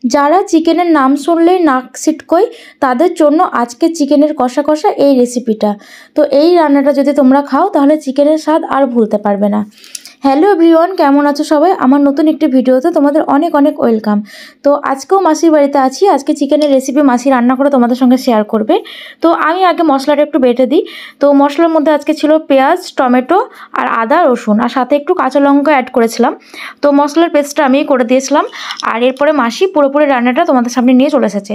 যারা চিকেনের নাম শুনলেই নাক ছিটকোয় তাদের জন্য আজকে চিকেনের কষা কষা এই রেসিপিটা। তো এই রান্নাটা যদি তোমরা খাও তাহলে চিকেনের স্বাদ আর ভুলতে পারবে না। হ্যালো এভরিওয়ান, কেমন আছো সবাই? আমার নতুন একটি ভিডিওতে তোমাদের অনেক অনেক ওয়েলকাম। তো আজকেও মাসির বাড়িতে আছি। আজকে চিকেনের রেসিপি মাসি রান্না করে তোমাদের সঙ্গে শেয়ার করবে। তো আমি আগে মশলাটা একটু বেটে দিই। তো মশলার মধ্যে আজকে ছিল পেঁয়াজ, টমেটো আর আদা রসুন, আর সাথে একটু কাঁচা লঙ্কা অ্যাড করেছিলাম। তো মশলার পেস্টটা আমি করে দিয়েছিলাম। আর এরপরে মাসি পুরোপুরি রান্নাটা তোমাদের সামনে নিয়ে চলে এসেছে।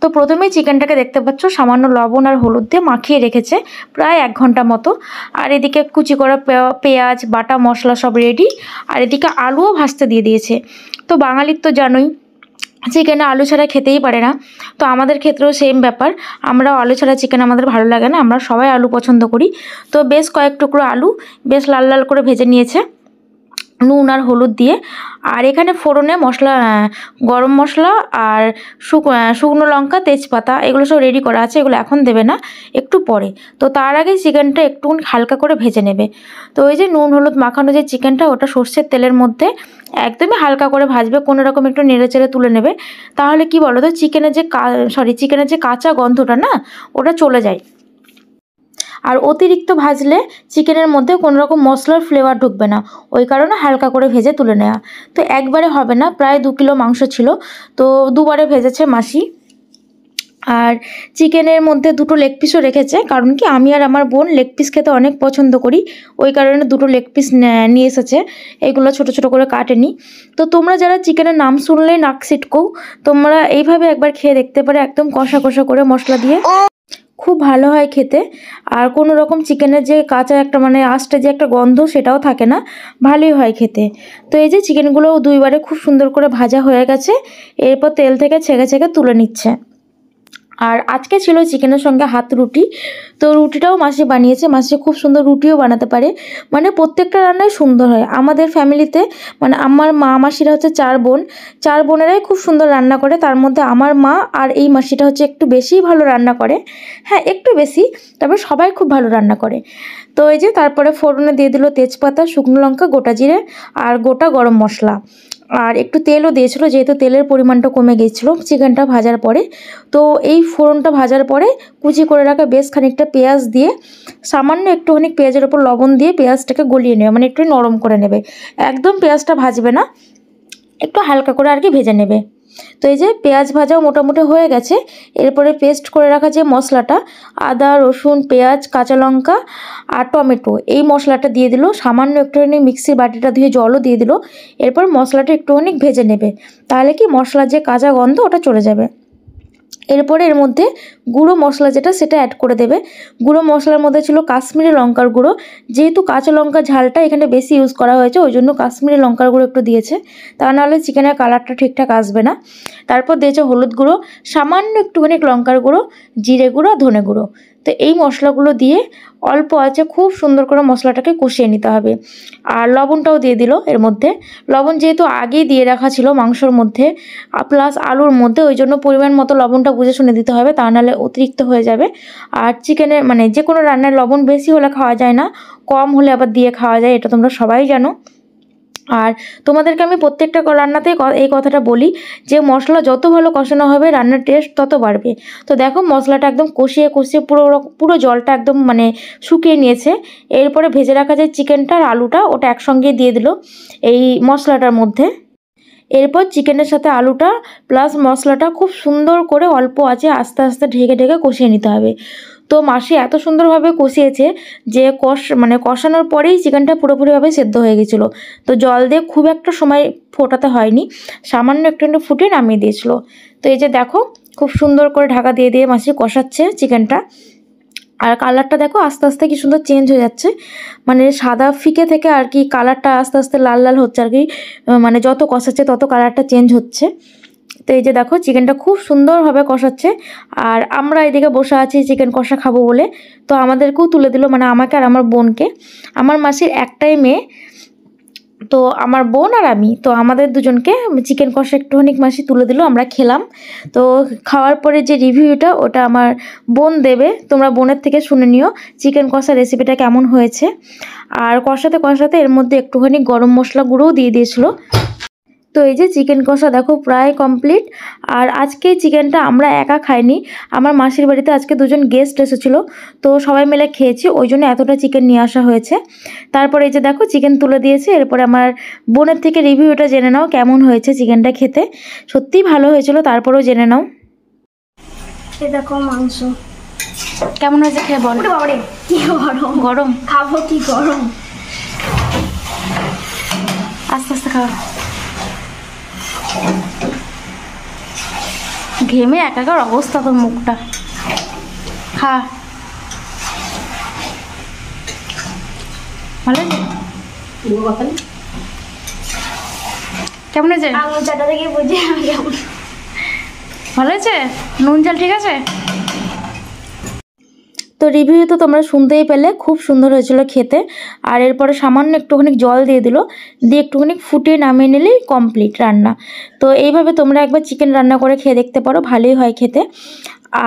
তো প্রথমেই চিকেনটাকে দেখতে পাচ্ছ সামান্য লবণ আর হলুদ দিয়ে মাখিয়ে রেখেছে প্রায় 1 ঘন্টা মতো। আর এদিকে কুচি করা পেঁয়াজ, বাটা মশলা সব রেডি। আর এদিকে আলুও ভাজতে দিয়ে দিয়েছে। তো বাঙালির তো জানোই চিকেনে আলু ছাড়া খেতেই পারে না। তো আমাদের ক্ষেত্রেও সেম ব্যাপার, আমরাও আলু ছাড়া চিকেন আমাদের ভালো লাগে না, আমরা সবাই আলু পছন্দ করি। তো বেশ কয়েক টুকরো আলু বেশ লাল লাল করে ভেজে নিয়েছে নুন আর হলুদ দিয়ে। আর এখানে ফোড়নে মশলা, গরম মশলা আর শুকনো লঙ্কা, তেজপাতা এগুলো সব রেডি করা আছে। এগুলো এখন দেবে না, একটু পরে। তো তার আগে চিকেনটা একটু হালকা করে ভেজে নেবে। তো ওই যে নুন হলুদ মাখানো যে চিকেনটা, ওটা সর্ষের তেলের মধ্যে একদমই হালকা করে ভাজবে, কোনো রকম একটু নেড়ে চেড়ে তুলে নেবে। তাহলে কি বলো তো, চিকেনের যে কাঁচা গন্ধটা না, ওটা চলে যায়। আর অতিরিক্ত ভাজলে চিকেনের মধ্যে কোনো রকম মশলার ফ্লেভার ঢুকবে না, ওই কারণে হালকা করে ভেজে তুলে নেওয়া। তো একবারে হবে না, প্রায় 2 কিলো মাংস ছিল, তো দুবারে ভেজেছে মাসি। আর চিকেনের মধ্যে 2টো লেগ পিসও রেখেছে, কারণ কি আমি আর আমার বোন লেগ পিস খেতে অনেক পছন্দ করি, ওই কারণে 2টো লেগ পিস নিয়ে এসেছে। এগুলো ছোট ছোট করে কাটেনি। তো তোমরা যারা চিকেনের নাম শুনলেই নাক ছিটকো, তোমরা এইভাবে একবার খেয়ে দেখতে পারে, একদম কষা কষা করে মশলা দিয়ে খুব ভালো হয় খেতে। আর কোনো রকম চিকেনের যে কাঁচা একটা আঁশটা যে একটা গন্ধ, সেটাও থাকে না, ভালোই হয় খেতে। তো এই যে চিকেনগুলোও 2বারে খুব সুন্দর করে ভাজা হয়ে গেছে, এরপর তেল থেকে ছেঁকে ছেঁকে তুলে নিচ্ছে। আর আজকে ছিল চিকেনের সঙ্গে হাত রুটি। তো রুটিটাও মাসি বানিয়েছে। মাসি খুব সুন্দর রুটিও বানাতে পারে, প্রত্যেকটা রান্নাই সুন্দর হয় আমাদের ফ্যামিলিতে। আমার মা মাসিরা হচ্ছে 4 বোন, 4 বোনেরাই খুব সুন্দর রান্না করে। তার মধ্যে আমার মা আর এই মাসিটা হচ্ছে একটু বেশিই ভালো রান্না করে, হ্যাঁ একটু বেশি, তবে সবাই খুব ভালো রান্না করে। তো এই যে তারপরে ফোড়নে দিয়ে দিল তেজপাতা, শুকনো লঙ্কা, গোটা জিরে আর গোটা গরম মশলা। আর একটু তেলও দিয়েছিল, যেহেতু তেলের পরিমাণটা কমে গিয়েছিলো চিকেনটা ভাজার পরে। তো এই ফোড়নটা ভাজার পরে কুচি করে রাখা বেশ খানিকটা পেঁয়াজ দিয়ে, সামান্য একটুখানি পেঁয়াজের ওপর লবণ দিয়ে পেঁয়াজটাকে গলিয়ে নেবে, একটু নরম করে নেবে। একদম পেঁয়াজটা ভাজবে না, একটু হালকা করে আর কি ভেজে নেবে। তো এই যে পেঁয়াজ ভাজাও মোটামুটি হয়ে গেছে। এরপরে পেস্ট করে রাখা যে মশলাটা, আদা রসুন পেঁয়াজ কাঁচা লঙ্কা আর টমেটো, এই মশলাটা দিয়ে দিল। সামান্য একটুখানি মিক্সির বাটিটা ধুয়ে জলও দিয়ে দিল। এরপর মশলাটা একটুখানি ভেজে নেবে, তাহলে কি মশলার যে কাঁচা গন্ধ ওটা চলে যাবে। এরপরে এর মধ্যে গুঁড়ো মশলা যেটা, সেটা অ্যাড করে দেবে। গুঁড়ো মশলার মধ্যে ছিল কাশ্মীরি লঙ্কার গুঁড়ো, যেহেতু কাঁচা লঙ্কা ঝালটা এখানে বেশি ইউজ করা হয়েছে, ওই জন্য কাশ্মীরি লঙ্কার গুঁড়ো একটু দিয়েছে, তা নাহলে চিকেনের কালারটা ঠিকঠাক আসবে না। তারপর দিয়েছে হলুদ গুঁড়ো, সামান্য একটুখানি লঙ্কার গুঁড়ো, জিরে গুঁড়ো, ধনে গুঁড়ো। তো এই মশলাগুলো দিয়ে অল্প আছে খুব সুন্দর করে মশলাটাকে কষিয়ে নিতে হবে। আর লবণটাও দিয়ে দিল এর মধ্যে। লবণ যেহেতু আগেই দিয়ে রাখা ছিল মাংসর মধ্যে প্লাস আলুর মধ্যে, ওই জন্য পরিমাণ মতো লবণটা বুঝে শুনে দিতে হবে, তা নাহলে অতিরিক্ত হয়ে যাবে। আর চিকেনে যে কোনো রান্নায় লবণ বেশি হলে খাওয়া যায় না, কম হলে আবার দিয়ে খাওয়া যায়, এটা তোমরা সবাই জানো। আর তোমাদেরকে আমি প্রত্যেকটা রান্নাতেই এই কথাটা বলি যে মশলা যত ভালো কষানো হবে রান্নার টেস্ট তত বাড়বে। তো দেখো মশলাটা একদম কষিয়ে কষিয়ে পুরো জলটা একদম শুকিয়ে নিয়েছে। এরপরে ভেজে রাখা যে চিকেনটা আর আলুটা, ওটা একসঙ্গে দিয়ে দিল এই মশলাটার মধ্যে। এরপর চিকেনের সাথে আলুটা প্লাস মশলাটা খুব সুন্দর করে অল্প আছে আস্তে আস্তে ঢেকে ঢেকে কষিয়ে নিতে হবে। তো মাসি এত সুন্দরভাবে কষিয়েছে যে কষানোর পরেই চিকেনটা পুরোপুরিভাবে সেদ্ধ হয়ে গেছিলো। তো জল দিয়ে খুব একটা সময় ফোটাতে হয়নি, সামান্য একটু ফুটিয়ে নামিয়ে দিয়েছিল। তো এই যে দেখো খুব সুন্দর করে ঢাকা দিয়ে দিয়ে মাসি কষাচ্ছে চিকেনটা। আর কালারটা দেখো আস্তে আস্তে কি সুন্দর চেঞ্জ হয়ে যাচ্ছে, সাদা ফিকে থেকে আর কি কালারটা আস্তে আস্তে লাল লাল হচ্ছে আর কি, যত কষাচ্ছে তত কালারটা চেঞ্জ হচ্ছে। তো এই যে দেখো চিকেনটা খুব সুন্দরভাবে কষাচ্ছে। আর আমরা এদিকে বসে আছি চিকেন কষা খাবো বলে, তো আমাদেরকেও তুলে দিল, আমাকে আর আমার বোনকে। আমার মাসির একটাই মেয়ে, তো আমার বোন আর আমি, তো আমাদের দুজনকে চিকেন কষা একটুখানি মাসি তুলে দিল, আমরা খেলাম। তো খাওয়ার পরে যে রিভিউটা ওটা আমার বোন দেবে, তোমরা বোনের থেকে শুনে নিও চিকেন কষা রেসিপিটা কেমন হয়েছে। আর কষাতে কষাতে এর মধ্যে একটুখানি গরম মশলা গুঁড়োও দিয়ে দিয়েছিল। তো এই যে চিকেন কষা দেখো প্রায় কমপ্লিট। আর আজকে চিকেনটা আমরা একা খাইনি, আমার মাসির বাড়িতে আজকে দুজন গেস্ট এসেছিলো, তো সবাই মিলে খেয়েছি, ওই জন্য এতটা চিকেন নিয়ে আসা হয়েছে। তারপরে এই যে দেখো চিকেন তুলে দিয়েছে। এরপরে আমার বোনের থেকে রিভিউটা জেনে নাও কেমন হয়েছে চিকেনটা খেতে। সত্যিই ভালো হয়েছিল, তারপরেও জেনে নাও। এই দেখো মাংস কেমন হয়েছে খেয়ে বল। বাবারে কি গরম, গরম খাবো কি গরম। আস্তে আস্তে খাওয়া, ঘেমে একাকার অবস্থা তোর মুখটা। খা, ভালো কেমন হয়েছে? আঙুল চাটা থেকে বুঝে কেমন ভালো হয়েছে, নুন ঝাল ঠিক আছে। তো রিভিউ তো তোমরা শুনতেই পেলে, খুব সুন্দর হয়েছিল খেতে। আর এরপরে সামান্য একটুখানি জল দিয়ে দিল, দিয়ে একটুখানি ফুটিয়ে নামিয়ে নিলেই কমপ্লিট রান্না। তো এইভাবে তোমরা একবার চিকেন রান্না করে খেয়ে দেখতে পারো, ভালোই হয় খেতে।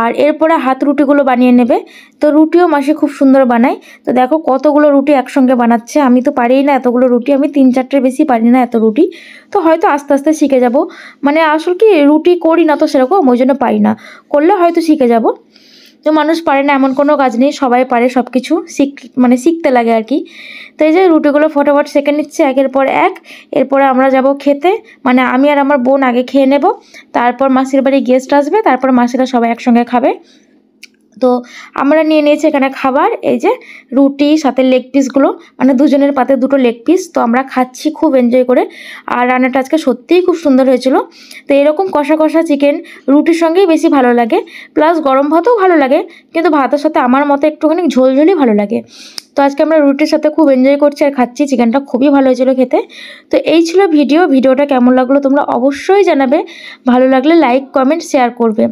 আর এরপরে হাত রুটিগুলো বানিয়ে নেবে। তো রুটিও মাসি খুব সুন্দর বানায়। তো দেখো কতগুলো রুটি একসঙ্গে বানাচ্ছে, আমি তো পারিই না এতগুলো রুটি, আমি 3-4টের বেশি পারি না এত রুটি। তো হয়তো আস্তে আস্তে শিখে যাব, মানে আসল কি রুটি করি না তো সেরকম, ওই জন্য পারি না, করলে হয়তো শিখে যাব। তো মানুষ পারে না এমন কোনো কাজ নেই, সবাই পারে সব কিছু, শিখতে লাগে আর কি। তো এই যে রুটিগুলো ফটাফট সেঁকে নিচ্ছে একের পর এক। এরপরে আমরা যাব খেতে, মানে আমি আর আমার বোন আগে খেয়ে নেব, তারপর মাসির বাড়ি গেস্ট আসবে, তারপর মাসিরা সবাই একসঙ্গে খাবে। তো আমরা নিয়ে নিয়েছি এখানে খাবার, এই যে রুটি সাথে লেগ পিসগুলো, মানে দুজনের পাতে 2টো লেগ পিস। তো আমরা খাচ্ছি খুব এনজয় করে। আর রান্নাটা আজকে সত্যিই খুব সুন্দর হয়েছিল। তো এরকম কষা কষা চিকেন রুটির সঙ্গেই বেশি ভালো লাগে, প্লাস গরম ভাতও ভালো লাগে, কিন্তু ভাতের সাথে আমার মতে একটুখানি ঝোলঝোলই ভালো লাগে। তো আজকে আমরা রুটির সাথে খুব এনজয় করছি আর খাচ্ছি, চিকেনটা খুবই ভালো হয়েছিল খেতে। তো এই ছিল ভিডিওটা কেমন লাগলো তোমরা অবশ্যই জানাবে, ভালো লাগলে লাইক কমেন্ট শেয়ার করবে।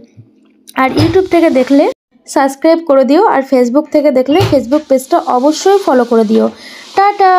আর ইউটিউব থেকে দেখলে সাবস্ক্রাইব করে দিও, আর ফেসবুক থেকে দেখলে ফেসবুক পেজটা অবশ্যই ফলো করে দিও। টাটা।